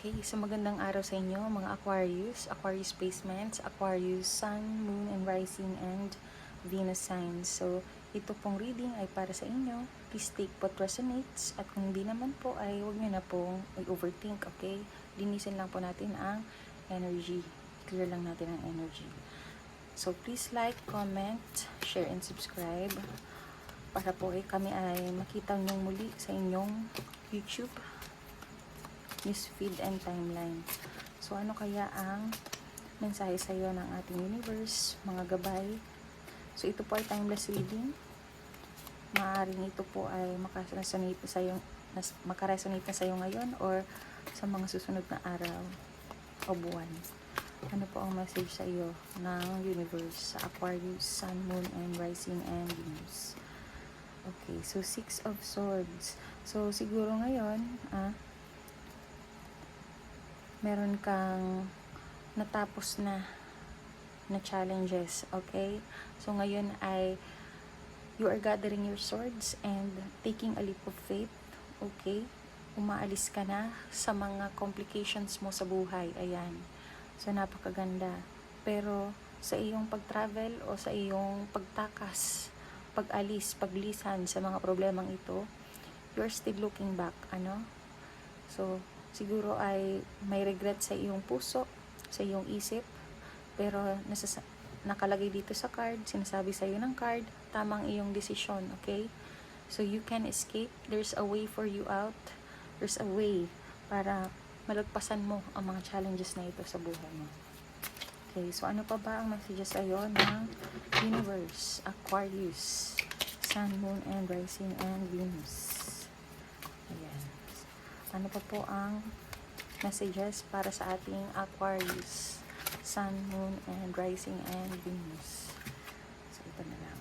Okay, so magandang araw sa inyo mga Aquarius, Aquarius placements, Aquarius Sun, Moon, and Rising, and Venus signs. So, ito pong reading ay para sa inyo. Please take what resonates. At kung hindi naman po ay huwag nyo na pong overthink, okay? Linisin lang po natin ang energy. Clear lang natin ang energy. So, please like, comment, share, and subscribe para po kami ay makita nyo muli sa inyong YouTube newsfeed and timeline. So, ano kaya ang mensahe sa iyo ng ating universe, mga gabay? So, ito po ay timeless reading. Maaaring ito po ay makaresonate na sa iyo ngayon or sa mga susunod na araw o buwan. Ano po ang message sa iyo ng universe sa Aquarius, Sun, Moon, and Rising, and Venus? Okay, so 6 of Swords. So, siguro ngayon, meron kang natapos na challenges, okay? So, ngayon ay you are gathering your swords and taking a leap of faith, okay? Umaalis ka na sa mga complications mo sa buhay, ayan. So, napakaganda. Pero, sa iyong pag-travel o sa iyong pagtakas, pag-alis, paglisan sa mga problemang ito, you're still looking back, ano? So, siguro ay may regret sa iyong puso, sa iyong isip, pero nakalagay dito sa card, sinasabi sa iyo ng card, tamang iyong desisyon, okay? So, you can escape. There's a way for you out. There's a way para malagpasan mo ang mga challenges na ito sa buhay mo. Okay, so ano pa ba ang messages sa iyo ng Universe, Aquarius, Sun, Moon, and Rising, and Venus? Ayan. Ano pa po ang messages para sa ating Aquarius, Sun, Moon, and Rising, and Venus? So, ito na lang.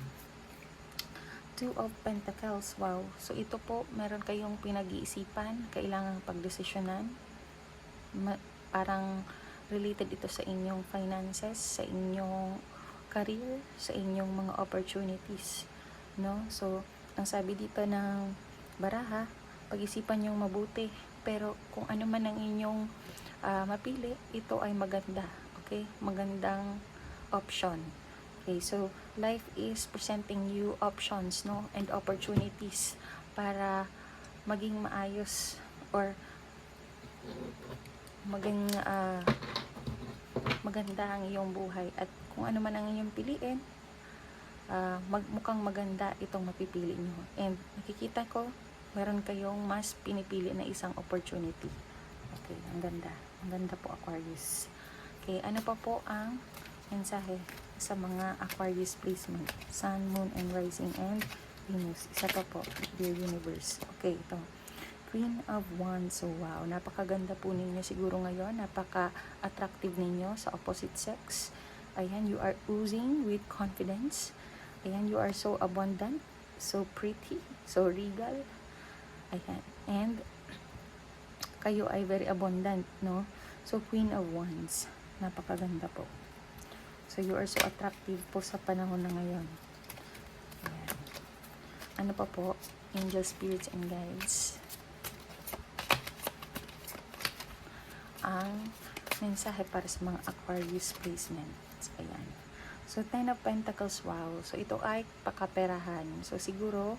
2 of Pentacles. Wow. So, ito po, meron kayong pinag-iisipan, kailangang pagdesisyonan. Parang related ito sa inyong finances, sa inyong career, sa inyong mga opportunities. No? So, ang sabi dito ng baraha, pag-isipan niyong mabuti. Pero kung ano man ang inyong mapili, ito ay maganda. Okay? Magandang option. Okay, so life is presenting you options, no, and opportunities para maging maayos or maging maganda ang iyong buhay. At kung ano man ang inyong piliin, mukhang maganda itong mapipili nyo. And nakikita ko, meron kayong mas pinipili na isang opportunity. Okay, ang ganda. Ang ganda po, Aquarius. Okay, ano pa po ang mensahe sa mga Aquarius placement? Sun, Moon, and Rising, and Venus. Isa pa po, dear universe. Okay, ito. Queen of Wands. So, wow. Napakaganda po ninyo siguro ngayon. Napaka-attractive ninyo sa opposite sex. Ayan, you are oozing with confidence. Ayan, you are so abundant, so pretty, so regal. Ayan. And kayo ay very abundant, no? So, Queen of Wands. Napakaganda po. So, you are so attractive po sa panahon na ngayon. Ayan. Ano pa po? Angel spirits and guides. Ang mensahe para sa mga Aquarius placements. Ayan. So, 10 of Pentacles, wow. So, ito ay pakaperahan. So, siguro,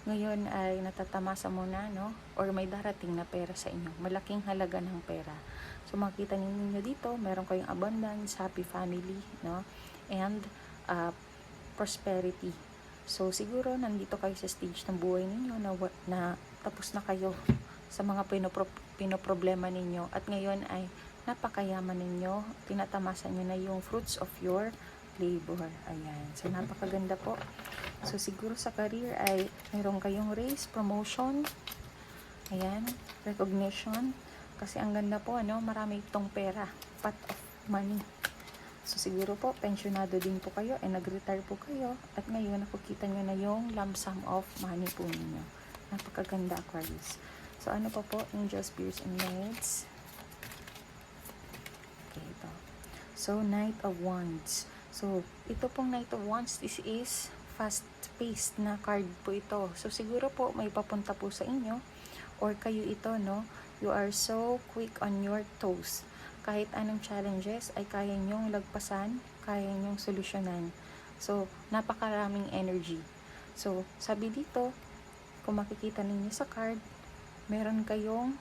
ngayon ay natatamasa mo na, no? Or may darating na pera sa inyo. Malaking halaga ng pera. So, makita ninyo dito, meron kayong abundance, happy family, no? And, prosperity. So, siguro, nandito kayo sa stage ng buhay ninyo na tapos na kayo sa mga pinoproblema ninyo. At ngayon ay napakayaman ninyo. Tinatamasa nyo na yung fruits of your labor. Ayan. So, napakaganda po. So, siguro sa career ay meron kayong raise, promotion. Ayan. Recognition. Kasi ang ganda po, ano, marami itong pera. Pot of money. So, siguro po, pensionado din po kayo and nag-retire po kayo. At ngayon, nakikita nyo na yung lump sum of money po ninyo. Napakaganda, Aquarius. So, ano pa po? Angel spirits and guides. Okay, ito. So, Knight of Wands. So, ito pong Knight of Wands, this is fast-paced na card po ito. So, siguro po may papunta po sa inyo or kayo ito, no, You are so quick on your toes. Kahit anong challenges ay kaya nyong lagpasan, kaya nyong solusyonan. So, napakaraming energy. So, sabi dito, kung makikita ninyo sa card, meron kayong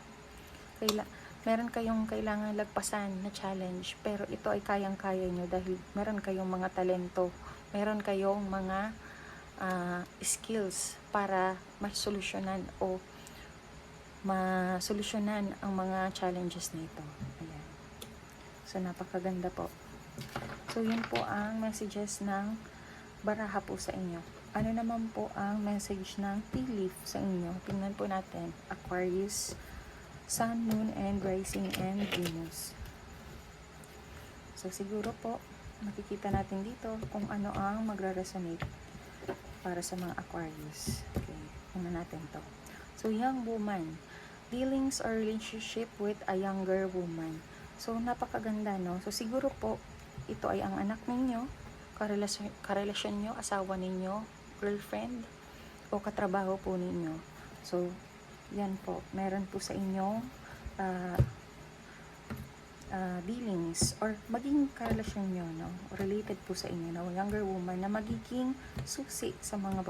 kailangan lagpasan na challenge, pero ito ay kayang-kaya nyo dahil meron kayong mga talento, meron kayong mga skills para masolusyonan o masolusyonan ang mga challenges na ito. Ayan. So, napakaganda po. So, yun po ang messages ng baraha po sa inyo. Ano naman po ang message ng tea leaf sa inyo? Tingnan po natin. Aquarius, Sun, Moon, and Rising, and Venus. So, siguro po, makikita natin dito kung ano ang magre-resonate para sa mga Aquarius. Okay, una natin to. So, young woman. Dealings or relationship with a younger woman. So, napakaganda, no? So, siguro po, ito ay ang anak ninyo, karelasyon nyo, asawa ninyo, girlfriend, o katrabaho po ninyo. So, yan po. Meron po sa inyong dealings or maging karelasyon nyo, no? Related po sa inyo, no? Younger woman na magiging susi sa mga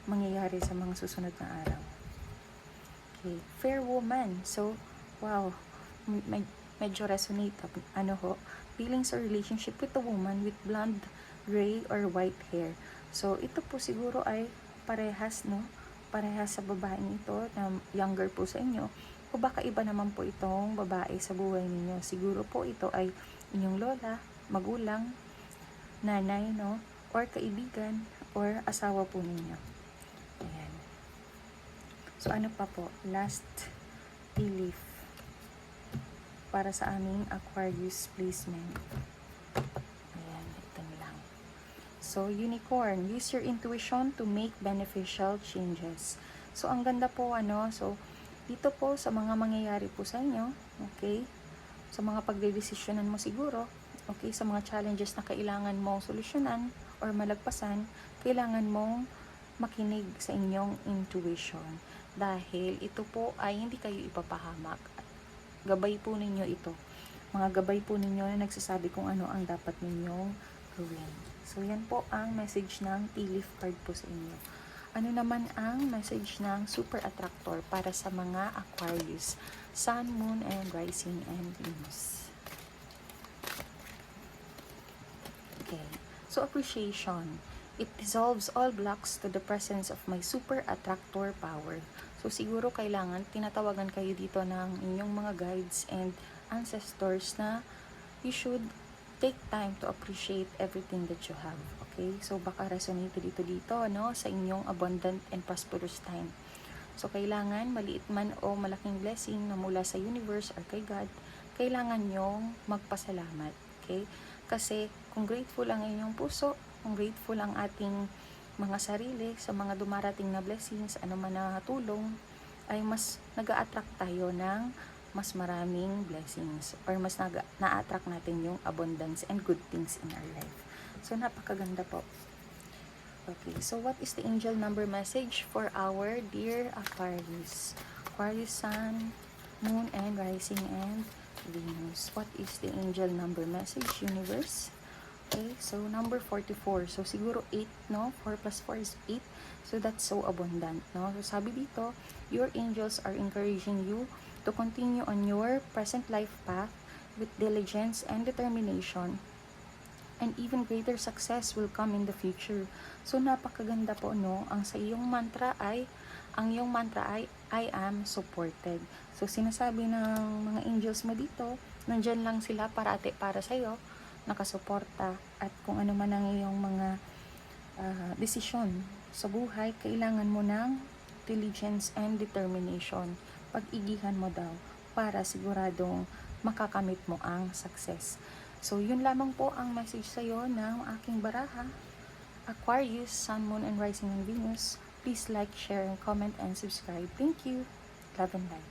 mangyayari sa mga susunod na araw. Okay. Fair woman. So, wow. Medyo resonate. Ano ho? Dealings or relationship with a woman with blonde, gray, or white hair. So, ito po siguro ay parehas, no? Parehas sa babaeng ito na younger po sa inyo. O baka iba naman po itong babae sa buhay ninyo. Siguro po ito ay inyong lola, magulang, nanay, no? Or kaibigan, or asawa po ninyo. Ayan. So, ano pa po? Last tea leaf para sa aming Aquarius placement. Ayan, ito lang. So, unicorn. Use your intuition to make beneficial changes. So, ang ganda po, ano? So, dito po sa mga mangyayari po sa inyo, okay? Sa mga pagdedesisyonan mo siguro, okay? Sa mga challenges na kailangan mong solusyonan or malagpasan, kailangan mong makinig sa inyong intuition. Dahil ito po ay hindi kayo ipapahamak. Gabay po ninyo ito. Mga gabay po ninyo na nagsasabi kung ano ang dapat ninyong gawin. So, yan po ang message ng tea leaf card po sa inyo. Ano naman ang message ng super attractor para sa mga Aquarius, Sun, Moon, and Rising, and Venus? Okay. So, appreciation. It dissolves all blocks to the presence of my super attractor power. So, siguro kailangan tinatawagan kayo dito ng inyong mga guides and ancestors na you should take time to appreciate everything that you have. Okay? So, baka resonate dito, no? Sa inyong abundant and prosperous time. So, kailangan, maliit man o malaking blessing na mula sa universe or kay God, kailangan nyong magpasalamat. Okay? Kasi, kung grateful ang inyong puso, kung grateful ang ating mga sarili sa mga dumarating na blessings, ano man na tulong, ay mas nag-a-attract tayo ng mas maraming blessings or mas na-attract natin yung abundance and good things in our life. So, napakaganda po. Okay, so what is the angel number message for our dear Aquarius? Aquarius, Sun, Moon, and Rising, and Venus. What is the angel number message, universe? Okay, so number 44. So, siguro 8, no? 4 plus 4 is 8. So, that's so abundant, no? So, sabi dito, your angels are encouraging you to continue on your present life path with diligence and determination. And even greater success will come in the future. So, napakaganda po, no? Ang iyong mantra ay, I am supported. So, sinasabi ng mga angels mo dito, nandyan lang sila para sa'yo, nakasuporta, at kung ano man ang iyong mga desisyon sa buhay, kailangan mo ng diligence and determination. Pag-igihan mo daw para siguradong makakamit mo ang success. So, yun lamang po ang message sa'yo ng aking baraha. Aquarius, Sun, Moon, and Rising, and Venus. Please like, share, and comment, and subscribe. Thank you. Love and light.